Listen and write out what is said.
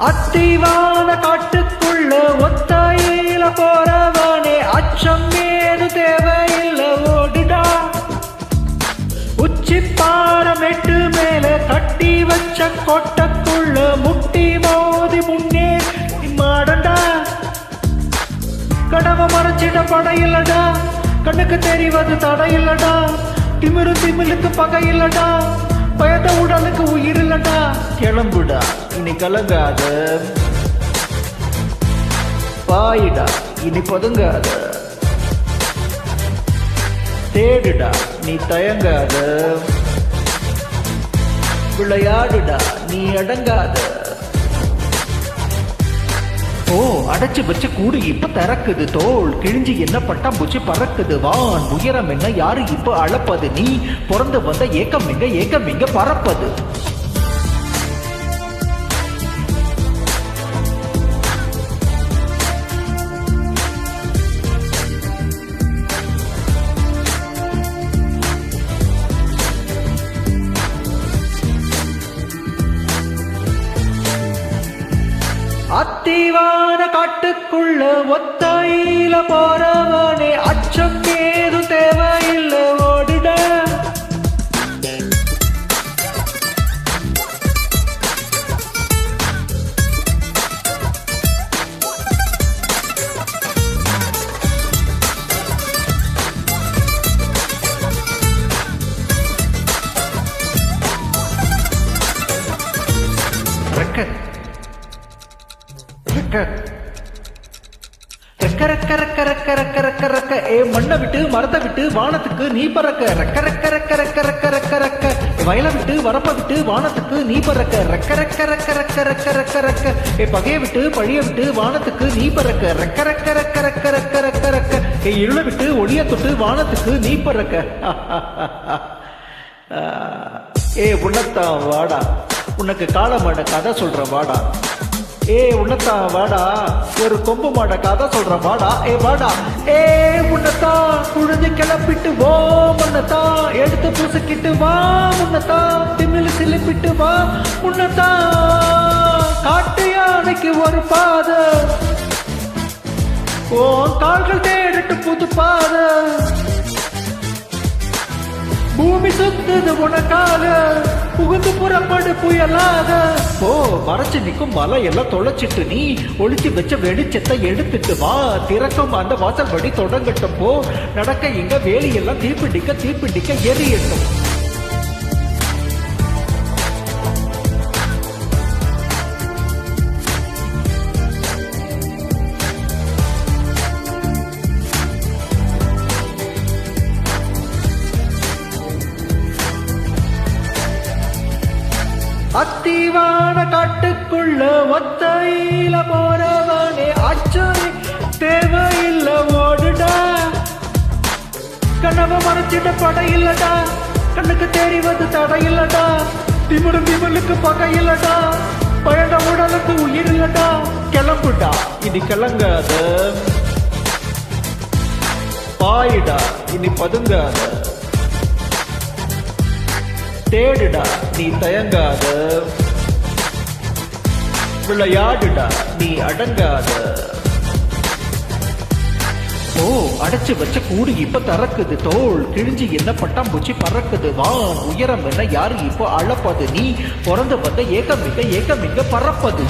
அத்திவான காட்டுக்குள்ள ஒத்தையில போறவனே அச்சம் ஏது தேவையில்லை ஓடுடா. உச்சி பாரமெட்டு மேல கட்டி வச்ச கொட்டக்குள்ள முட்டி மோதி முன்னே மாடண்டா. கடவை மறைச்சிட படையில்லடா, கண்ணுக்கு தெரிவது தடையில்லடா. திமிரு திமிலுக்கு பகையில்லடா, பயத உடலுக்கு உயிர் இல்லடா. கிளம்புடா இனி கலங்காத, பாயிடா இனி பதுங்காத. தேடுடா நீ தயங்காத, விளையாடுடா நீ அடங்காத. ஓ அடைச்சு வச்ச கூடு இப்ப திறக்குது, தோல் கிழிஞ்சி என்ன பட்டாம்பூச்சி பறக்குது. வான் உயரம் என்ன யாரு இப்ப அளப்பது, நீ பிறந்து வந்த ஏக்கம் எங்க பறப்பது. அத்திவான காட்டுக்குள்ள ஒத்தையில போறவனே அச்சம் ஏது தேவையில்லை ஓடுட. மண்ணை விட்டு மரத்தை விட்டு வானத்துக்கு நீ பறக்க. ரெக்க ரெக்க ரெக்க ரெக்க ரெக்க ரெக்க ரெக்க வயலை விட்டு வரப்ப விட்டு வானத்துக்கு நீ பறக்க. ரெக்க ரெக்க ரெக்க ரெக்க ரெக்க ரெக்க ரெக்க பகையை விட்டு பழிய விட்டு வானத்துக்கு நீ பறக்க. ரெக்க ரெக்க ரெக்க ரெக்க ரெக்க ரெக்க ரெக்க இருளை விட்டு ஒளிய தொட்டு வானத்துக்கு நீ பறக்க. உன்னத்தான் வாடா, உனக்கு காலமான கதை சொல்ற வாடா. உன்னத்தான் வாடா, ஒரு கொம்பு மாட கதை சொல்ற வாடா. வாடா உன்னத்தான் குழந்தை கிளப்பிட்டு வா, முன்னத்தான் எடுத்து பூசிக்கிட்டு வா. முன்னத்தான் திமிழ் சிலிப்பிட்டு வா. முன்னத்தான் காட்டு யானைக்கு ஒரு பாதை, ஓ கால்கள் தேடிட்டு புது பாதை. பூமி சுத்துது உனக்காக, புகுந்து புறப்படு புயலாக. ஓ மறைச்சு நிற்கும் மலை எல்லாம் தொலைச்சிட்டு நீ ஒளிச்சு வச்ச வெளிச்சத்தை எடுத்துட்டு வா. திறக்கும் அந்த வாசல் படி தொடங்கட்டும். போ நடக்க இங்க வேலியெல்லாம் தீப்பிடிக்க எரியட்டும். அத்திவான காட்டுக்குள்ள ஒத்தையில போறவனே அச்சம் தேவையில்லை ஓடுடா. கனவை மறைச்சிட படையில்லடா, கண்ணுக்கு தெரிவது தடையில்லடா. திமிழுக்கு பகையில்லடா, பயண உடலுக்கு உயிர் இல்லடா. கிளம்புடா இனி கலங்காத, பாயிடா இனி பதுங்காத. தேடுடா நீ தயங்காத, விளையாடுடா நீ அடங்காத. ஓ அடைச்சு வச்ச கூடு இப்ப திறக்குது, தோல் கிழிஞ்சி என்ன பட்டாம்பூச்சி பறக்குது. வான் உயரம் என்ன யாரு இப்போ அளப்பது, நீ பிறந்து வந்த ஏக்கம் இங்க பறப்பது.